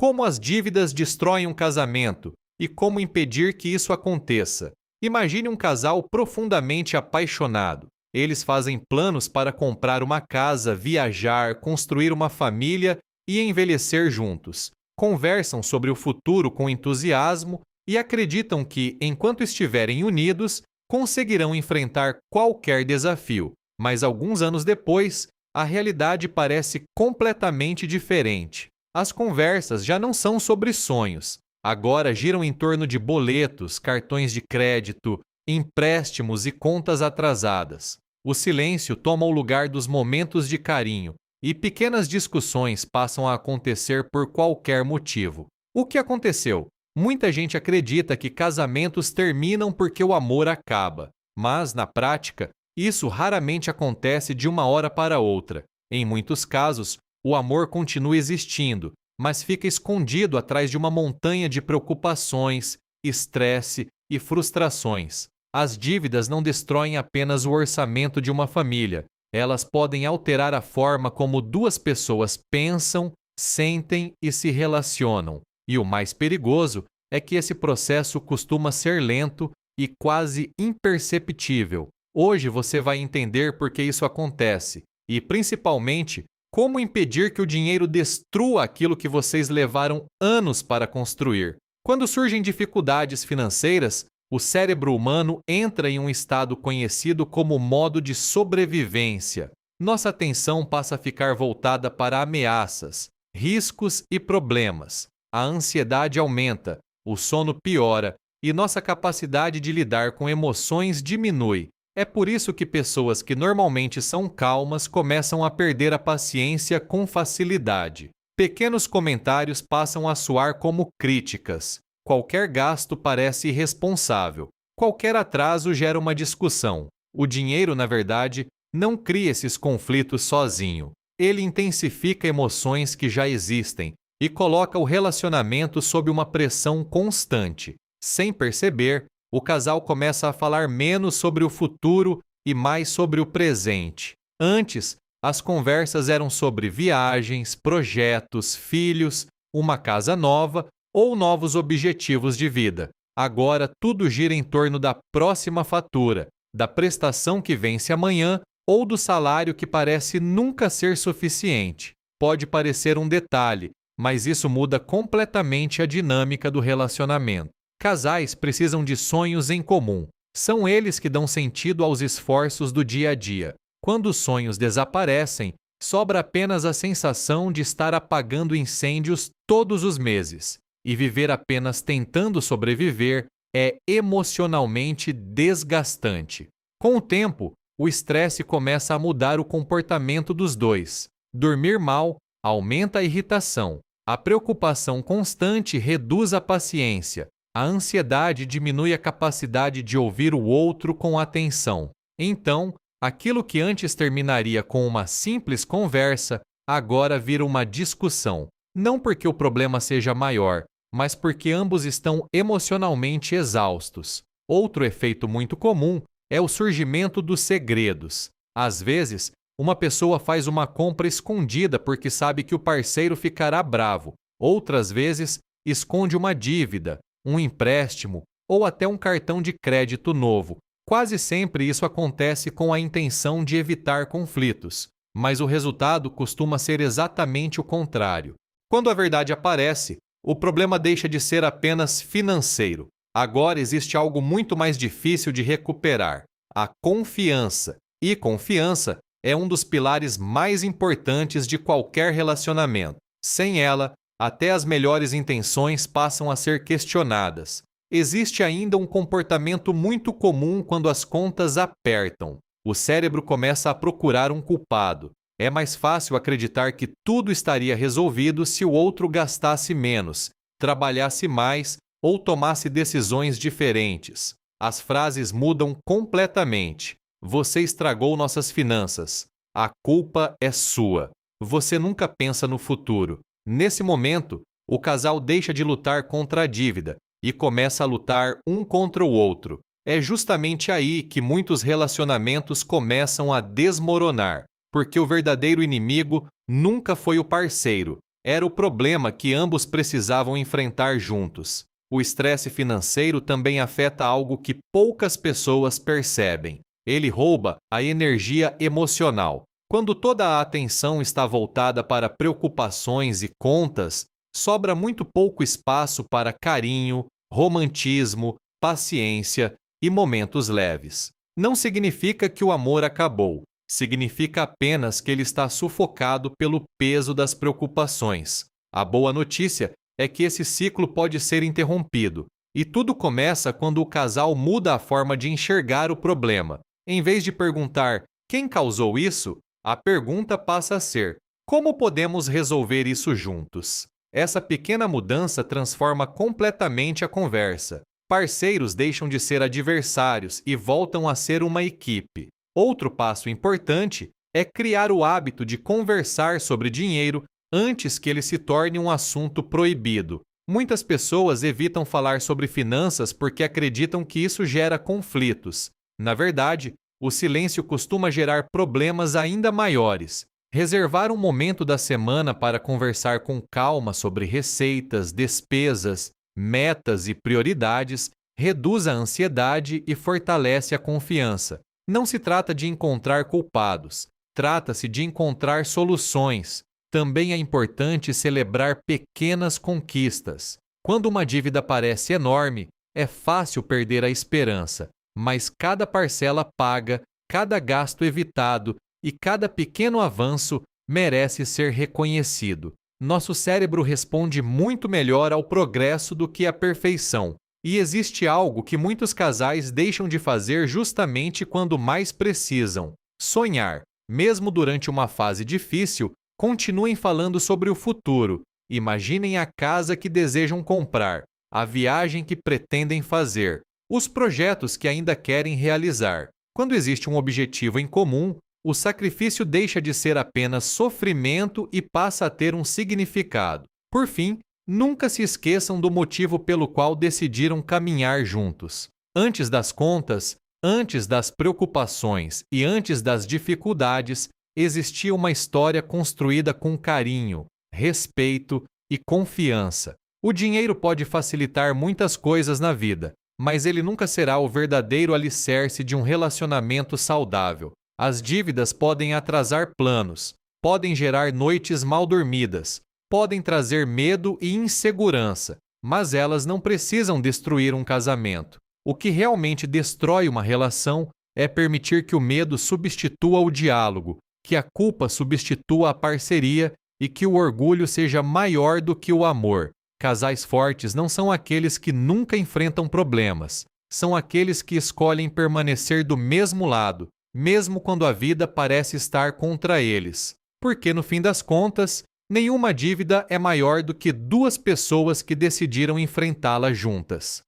Como as dívidas destroem um casamento e como impedir que isso aconteça. Imagine um casal profundamente apaixonado. Eles fazem planos para comprar uma casa, viajar, construir uma família e envelhecer juntos. Conversam sobre o futuro com entusiasmo e acreditam que, enquanto estiverem unidos, conseguirão enfrentar qualquer desafio. Mas alguns anos depois, a realidade parece completamente diferente. As conversas já não são sobre sonhos. Agora giram em torno de boletos, cartões de crédito, empréstimos e contas atrasadas. O silêncio toma o lugar dos momentos de carinho e pequenas discussões passam a acontecer por qualquer motivo. O que aconteceu? Muita gente acredita que casamentos terminam porque o amor acaba, mas, na prática, isso raramente acontece de uma hora para outra. Em muitos casos, o amor continua existindo, mas fica escondido atrás de uma montanha de preocupações, estresse e frustrações. As dívidas não destroem apenas o orçamento de uma família, elas podem alterar a forma como duas pessoas pensam, sentem e se relacionam. E o mais perigoso é que esse processo costuma ser lento e quase imperceptível. Hoje você vai entender por que isso acontece e, principalmente, como impedir que o dinheiro destrua aquilo que vocês levaram anos para construir. Quando surgem dificuldades financeiras, o cérebro humano entra em um estado conhecido como modo de sobrevivência. Nossa atenção passa a ficar voltada para ameaças, riscos e problemas. A ansiedade aumenta, o sono piora e nossa capacidade de lidar com emoções diminui. É por isso que pessoas que normalmente são calmas começam a perder a paciência com facilidade. Pequenos comentários passam a soar como críticas. Qualquer gasto parece irresponsável. Qualquer atraso gera uma discussão. O dinheiro, na verdade, não cria esses conflitos sozinho. Ele intensifica emoções que já existem e coloca o relacionamento sob uma pressão constante. Sem perceber, o casal começa a falar menos sobre o futuro e mais sobre o presente. Antes, as conversas eram sobre viagens, projetos, filhos, uma casa nova ou novos objetivos de vida. Agora, tudo gira em torno da próxima fatura, da prestação que vence amanhã ou do salário que parece nunca ser suficiente. Pode parecer um detalhe, mas isso muda completamente a dinâmica do relacionamento. Casais precisam de sonhos em comum. São eles que dão sentido aos esforços do dia a dia. Quando os sonhos desaparecem, sobra apenas a sensação de estar apagando incêndios todos os meses. E viver apenas tentando sobreviver é emocionalmente desgastante. Com o tempo, o estresse começa a mudar o comportamento dos dois. Dormir mal aumenta a irritação. A preocupação constante reduz a paciência. A ansiedade diminui a capacidade de ouvir o outro com atenção. Então, aquilo que antes terminaria com uma simples conversa, agora vira uma discussão. Não porque o problema seja maior, mas porque ambos estão emocionalmente exaustos. Outro efeito muito comum é o surgimento dos segredos. Às vezes, uma pessoa faz uma compra escondida porque sabe que o parceiro ficará bravo. Outras vezes, esconde uma dívida, um empréstimo ou até um cartão de crédito novo. Quase sempre isso acontece com a intenção de evitar conflitos, mas o resultado costuma ser exatamente o contrário. Quando a verdade aparece, o problema deixa de ser apenas financeiro. Agora existe algo muito mais difícil de recuperar: a confiança. E confiança é um dos pilares mais importantes de qualquer relacionamento. Sem ela, até as melhores intenções passam a ser questionadas. Existe ainda um comportamento muito comum quando as contas apertam. O cérebro começa a procurar um culpado. É mais fácil acreditar que tudo estaria resolvido se o outro gastasse menos, trabalhasse mais ou tomasse decisões diferentes. As frases mudam completamente. Você estragou nossas finanças. A culpa é sua. Você nunca pensa no futuro. Nesse momento, o casal deixa de lutar contra a dívida e começa a lutar um contra o outro. É justamente aí que muitos relacionamentos começam a desmoronar, porque o verdadeiro inimigo nunca foi o parceiro, Era o problema que ambos precisavam enfrentar juntos. O estresse financeiro também afeta algo que poucas pessoas percebem. Ele rouba a energia emocional. Quando toda a atenção está voltada para preocupações e contas, sobra muito pouco espaço para carinho, romantismo, paciência e momentos leves. Não significa que o amor acabou, significa apenas que ele está sufocado pelo peso das preocupações. A boa notícia é que esse ciclo pode ser interrompido, e tudo começa quando o casal muda a forma de enxergar o problema. Em vez de perguntar quem causou isso, a pergunta passa a ser: como podemos resolver isso juntos? Essa pequena mudança transforma completamente a conversa. Parceiros deixam de ser adversários e voltam a ser uma equipe. Outro passo importante é criar o hábito de conversar sobre dinheiro antes que ele se torne um assunto proibido. Muitas pessoas evitam falar sobre finanças porque acreditam que isso gera conflitos. Na verdade, o silêncio costuma gerar problemas ainda maiores. Reservar um momento da semana para conversar com calma sobre receitas, despesas, metas e prioridades reduz a ansiedade e fortalece a confiança. Não se trata de encontrar culpados, trata-se de encontrar soluções. Também é importante celebrar pequenas conquistas. Quando uma dívida parece enorme, é fácil perder a esperança, mas cada parcela paga, cada gasto evitado e cada pequeno avanço merece ser reconhecido. Nosso cérebro responde muito melhor ao progresso do que à perfeição. E existe algo que muitos casais deixam de fazer justamente quando mais precisam: sonhar. Mesmo durante uma fase difícil, continuem falando sobre o futuro. Imaginem a casa que desejam comprar, a viagem que pretendem fazer, os projetos que ainda querem realizar. Quando existe um objetivo em comum, o sacrifício deixa de ser apenas sofrimento e passa a ter um significado. Por fim, nunca se esqueçam do motivo pelo qual decidiram caminhar juntos. Antes das contas, antes das preocupações e antes das dificuldades, existia uma história construída com carinho, respeito e confiança. O dinheiro pode facilitar muitas coisas na vida, mas ele nunca será o verdadeiro alicerce de um relacionamento saudável. As dívidas podem atrasar planos, podem gerar noites mal dormidas, podem trazer medo e insegurança, mas elas não precisam destruir um casamento. O que realmente destrói uma relação é permitir que o medo substitua o diálogo, que a culpa substitua a parceria e que o orgulho seja maior do que o amor. Casais fortes não são aqueles que nunca enfrentam problemas, são aqueles que escolhem permanecer do mesmo lado, mesmo quando a vida parece estar contra eles. Porque, no fim das contas, nenhuma dívida é maior do que duas pessoas que decidiram enfrentá-la juntas.